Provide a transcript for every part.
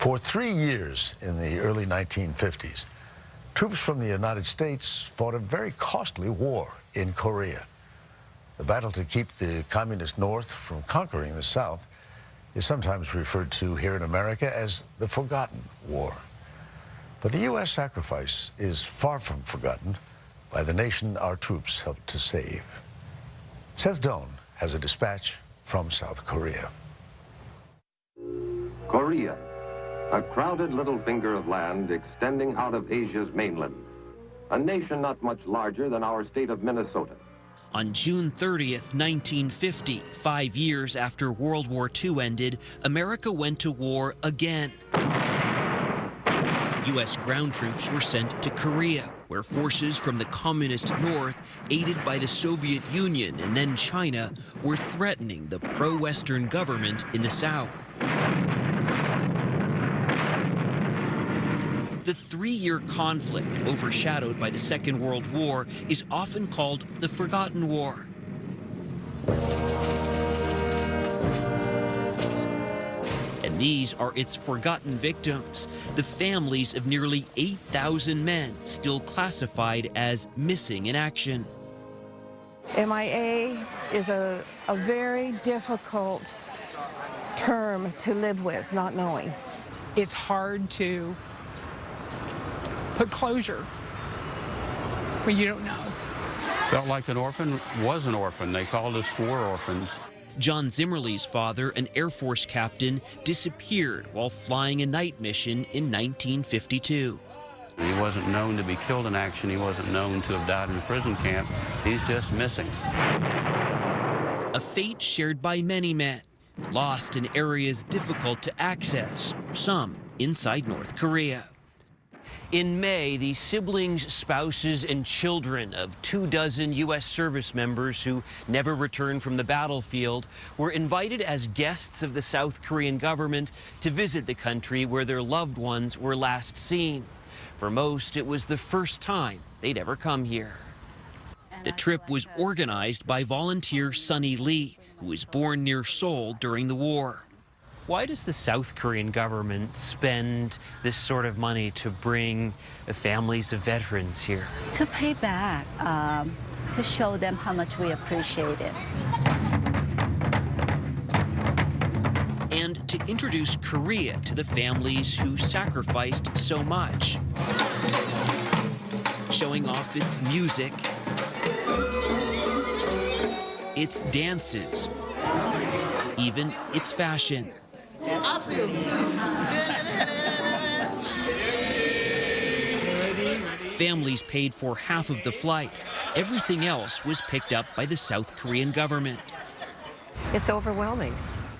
For 3 years in the early 1950s, troops from the United States fought a very costly war in Korea. The battle to keep the communist North from conquering the South is sometimes referred to here in America as the Forgotten War. But the U.S. sacrifice is far from forgotten by the nation our troops helped to save. Seth Doan has a dispatch from South Korea. Korea, a crowded little finger of land extending out of Asia's mainland. A nation not much larger than our state of Minnesota. On June 30th, 1950, 5 years after World War II ended, America went to war again. U.S. ground troops were sent to Korea, where forces from the communist North, aided by the Soviet Union and then China, were threatening the pro-Western government in the South. The 3-year conflict, overshadowed by the Second World War, is often called the Forgotten War. And these are its forgotten victims, the families of nearly 8,000 men still classified as missing in action. MIA is a very difficult term to live with, not knowing. It's hard to put closure when you don't know. Felt like an orphan was an orphan. They called us war orphans. John Zimmerle's father, an Air Force captain, disappeared while flying a night mission in 1952. He wasn't known to be killed in action. He wasn't known to have died in a prison camp. He's just missing. A fate shared by many men, lost in areas difficult to access, some inside North Korea. In May, the siblings, spouses, and children of 24 U.S. service members who never returned from the battlefield were invited as guests of the South Korean government to visit the country where their loved ones were last seen. For most, it was the first time they'd ever come here. The trip was organized by volunteer Sunny Lee, who was born near Seoul during the war. Why does the South Korean government spend this sort of money to bring the families of veterans here? To pay back, to show them how much we appreciate it. And to introduce Korea to the families who sacrificed so much. Showing off its music, its dances, even its fashion. Families paid for half of the flight. Everything else was picked up by the South Korean government. It's overwhelming.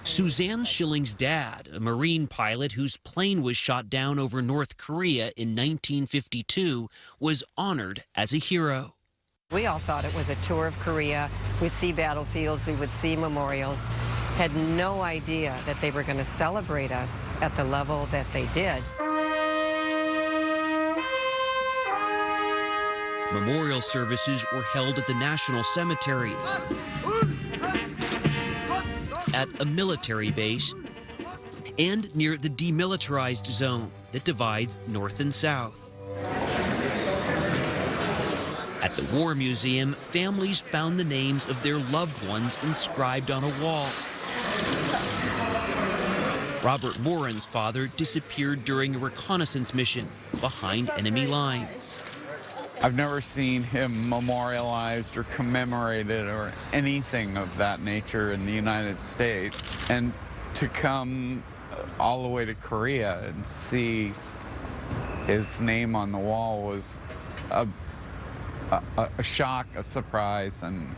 Suzanne Schilling's dad, a Marine pilot whose plane was shot down over North Korea in 1952, was honored as a hero. We all thought it was a tour of Korea. We'd see battlefields, we would see memorials. Had no idea that they were going to celebrate us at the level that they did. Memorial services were held at the National Cemetery, at a military base, and near the demilitarized zone that divides North and South. At the War Museum, families found the names of their loved ones inscribed on a wall. Robert Morin's father disappeared during a reconnaissance mission behind enemy lines. I've never seen him memorialized or commemorated or anything of that nature in the United States. And to come all the way to Korea and see his name on the wall was a shock, a surprise, and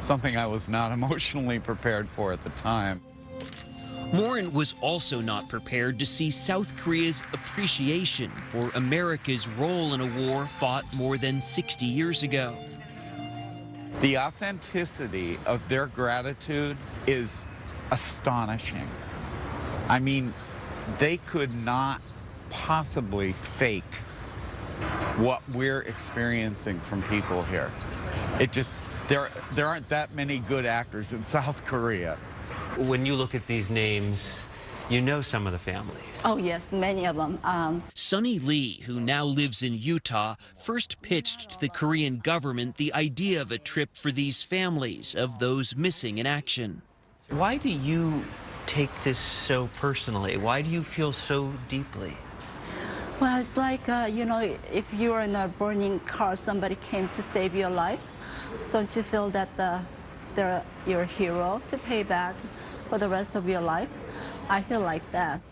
something I was not emotionally prepared for at the time. Morin was also not prepared to see South Korea's appreciation for America's role in a war fought more than 60 years ago. The authenticity of their gratitude is astonishing. I mean, they could not possibly fake what we're experiencing from people here. It just, there aren't that many good actors in South Korea. When you look at these names, You know some of the families. Oh, yes, many of them. Sunny Lee, who now lives in Utah, first pitched to the Korean government the idea of a trip for these families of those missing in action. Why do you take this so personally? Why do you feel so deeply? Well, it's like, you know, if you're in a burning car, somebody came to save your life, don't you feel that they're your hero to pay back for the rest of your life? I feel like that.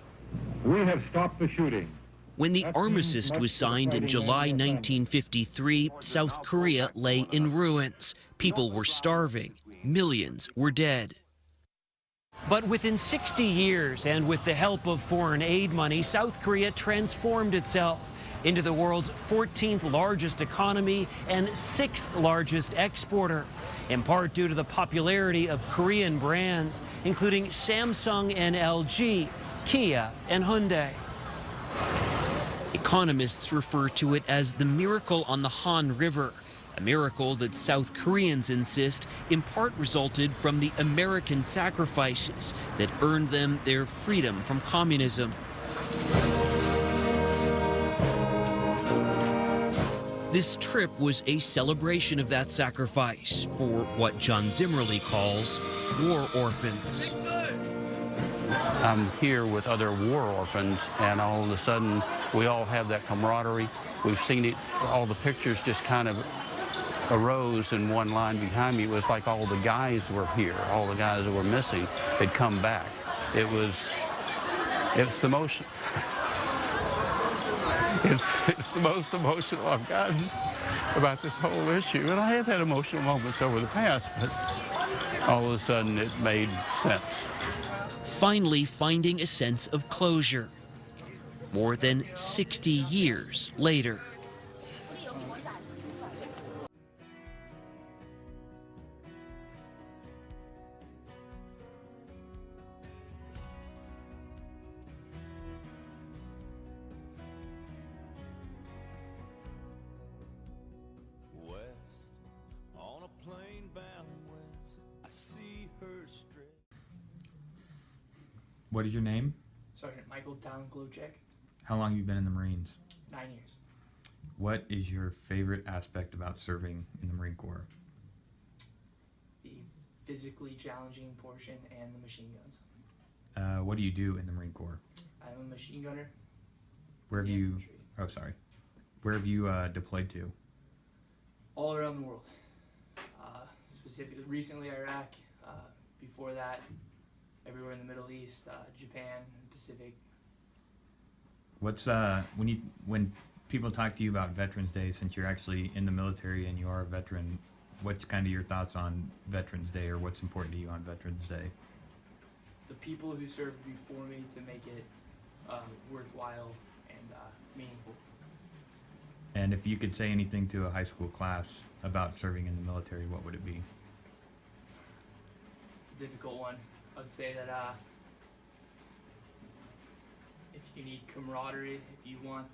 We have stopped the shooting. When the armistice was signed in July 1953, South Korea lay in ruins. People were starving. Millions were dead. But within 60 years, and with the help of foreign aid money, South Korea transformed itself into the world's 14th largest economy and 6th largest exporter, in part due to the popularity of Korean brands, including Samsung and LG, Kia and Hyundai. Economists refer to it as the miracle on the Han River, a miracle that South Koreans insist in part resulted from the American sacrifices that earned them their freedom from communism. This trip was a celebration of that sacrifice for what John Zimmerly calls war orphans. I'm here with other war orphans, and all of a sudden, we all have that camaraderie. We've seen it, all the pictures just kind of arose in one line behind me. It was like all the guys were here, all the guys that were missing had come back. It's the most, it's the most emotional I've gotten about this whole issue. And I have had emotional moments over the past, but all of a sudden it made sense. Finally finding a sense of closure, more than 60 years later. What is your name? Sergeant Michael Glowcheck. How long have you been in the Marines? 9 years. What is your favorite aspect about serving in the Marine Corps? The physically challenging portion and the machine guns. What do you do in the Marine Corps? I'm a machine gunner. Where have you? Oh, sorry. Where have you deployed to? All around the world. Specifically, recently Iraq. Before that, everywhere in the Middle East, Japan, Pacific. What's when people talk to you about Veterans Day, since you're actually in the military and you are a veteran, what's kind of your thoughts on Veterans Day, or what's important to you on Veterans Day? The people who served before me to make it worthwhile and meaningful. And if you could say anything to a high school class about serving in the military, what would it be? It's a difficult one. I would say that if you need camaraderie, if you want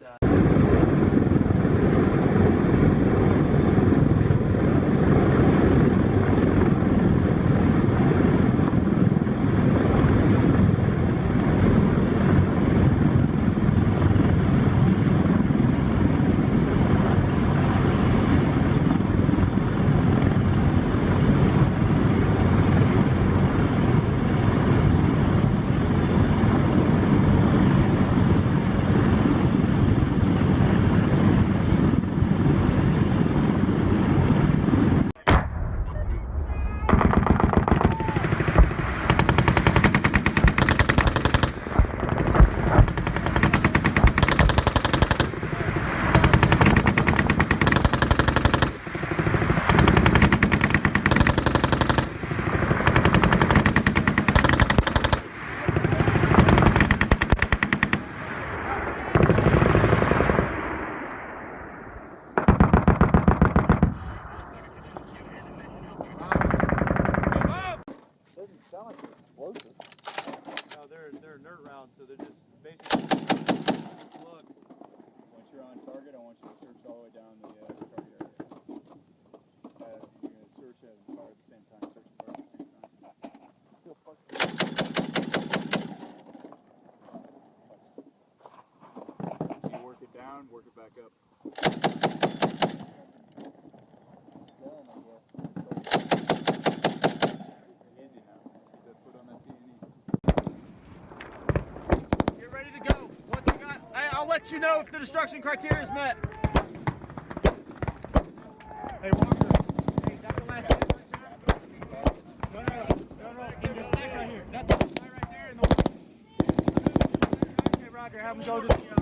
they're inert rounds, so they're just basically just look. Once you're on target, I want you to search all the way down the target area. You're going to search and fire at the same time. Search and fire at the same time. Still fucking. you know if the destruction criteria is met. Hey, Walker. Hey, is that the last hit right there? No. In the stack right here. Is that the guy right there? In the... Okay, Roger. Have him go to the ramp.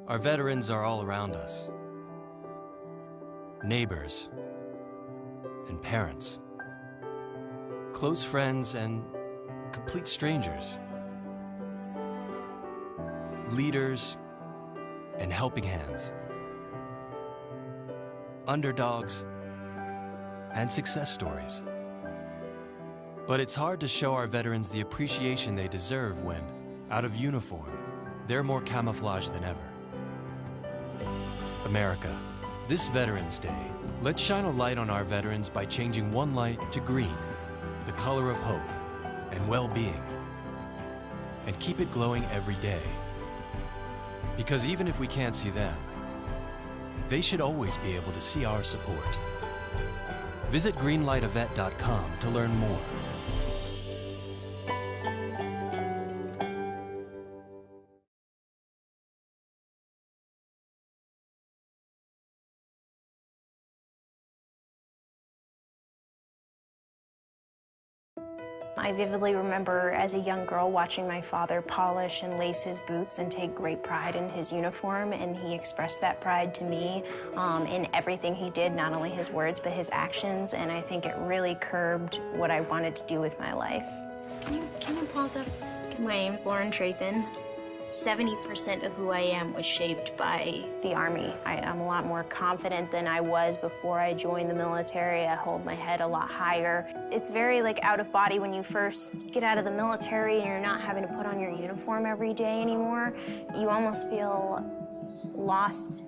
Our veterans are all around us. Neighbors and parents, close friends and complete strangers, leaders and helping hands, underdogs and success stories. But it's hard to show our veterans the appreciation they deserve when, out of uniform, they're more camouflaged than ever. America, this Veterans Day, let's shine a light on our veterans by changing one light to green, the color of hope and well-being, and keep it glowing every day. Because even if we can't see them, they should always be able to see our support. Visit greenlightavet.com to learn more. I vividly remember as a young girl watching my father polish and lace his boots and take great pride in his uniform, and he expressed that pride to me in everything he did, not only his words but his actions, and I think it really curbed what I wanted to do with my life. Can you pause up? My name's Lauren Trathan. 70% of who I am was shaped by the Army. I'm a lot more confident than I was before I joined the military. I hold my head a lot higher. It's very out of body when you first get out of the military and you're not having to put on your uniform every day anymore. You almost feel lost.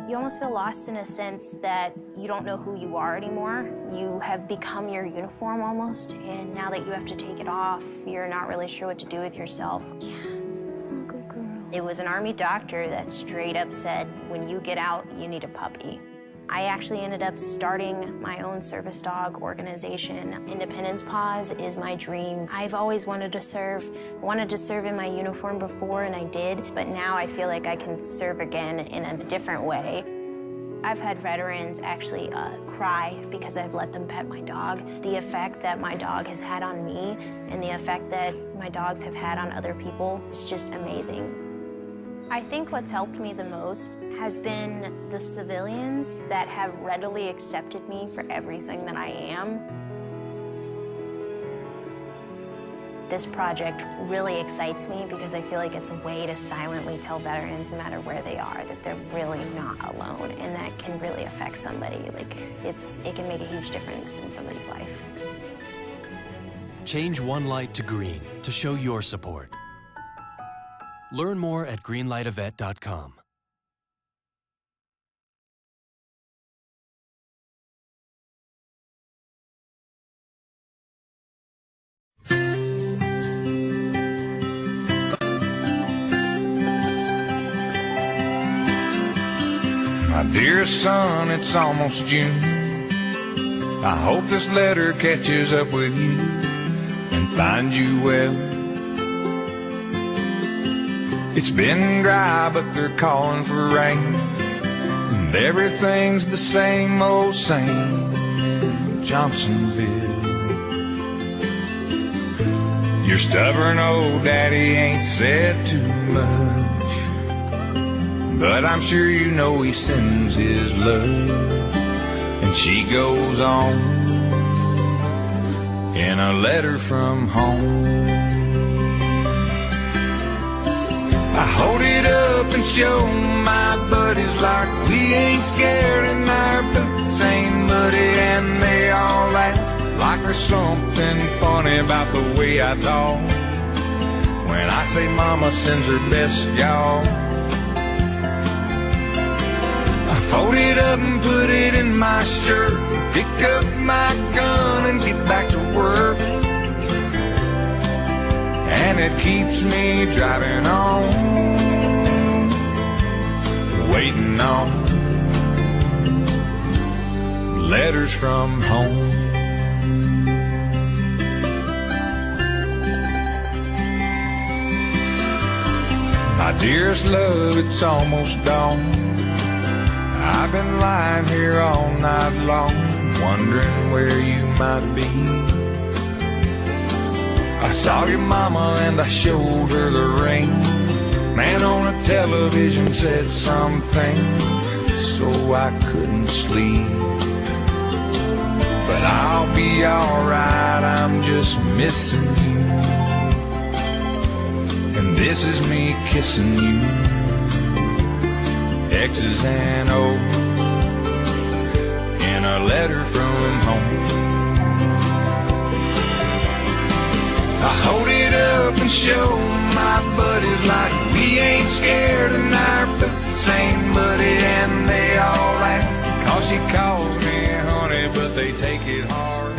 You almost feel lost in a sense that you don't know who you are anymore. You have become your uniform almost, and now that you have to take it off, you're not really sure what to do with yourself. Yeah, oh, good girl. It was an Army doctor that straight up said, when you get out, you need a puppy. I actually ended up starting my own service dog organization. Independence Paws is my dream. I've always wanted to serve in my uniform before, and I did, but now I feel like I can serve again in a different way. I've had veterans actually cry because I've let them pet my dog. The effect that my dog has had on me and the effect that my dogs have had on other people is just amazing. I think what's helped me the most has been the civilians that have readily accepted me for everything that I am. This project really excites me because I feel like it's a way to silently tell veterans, no matter where they are, that they're really not alone, and that can really affect somebody. Like, it can make a huge difference in somebody's life. Change one light to green to show your support. Learn more at greenlightavet.com. My dear son, it's almost June. I hope this letter catches up with you and finds you well. It's been dry, but they're calling for rain, and everything's the same old same in Johnsonville. Your stubborn old daddy ain't said too much, but I'm sure you know he sends his love. And she goes on in a letter from home. I hold it up and show my buddies like we ain't scared and our boots ain't muddy, and they all laugh like there's something funny about the way I talk when I say mama sends her best, y'all. I fold it up and put it in my shirt, pick up my gun and get back to work. And it keeps me driving on, waiting on letters from home. My dearest love, it's almost dawn. I've been lying here all night long, wondering where you might be. I saw your mama and I showed her the ring. Man on a television said something, so I couldn't sleep. But I'll be alright, I'm just missing you. And this is me kissing you, X's and O's, in a letter from home. I hold it up and show my buddies like we ain't scared and our boots ain't muddy, and they all laugh 'cause she calls me honey, but they take it hard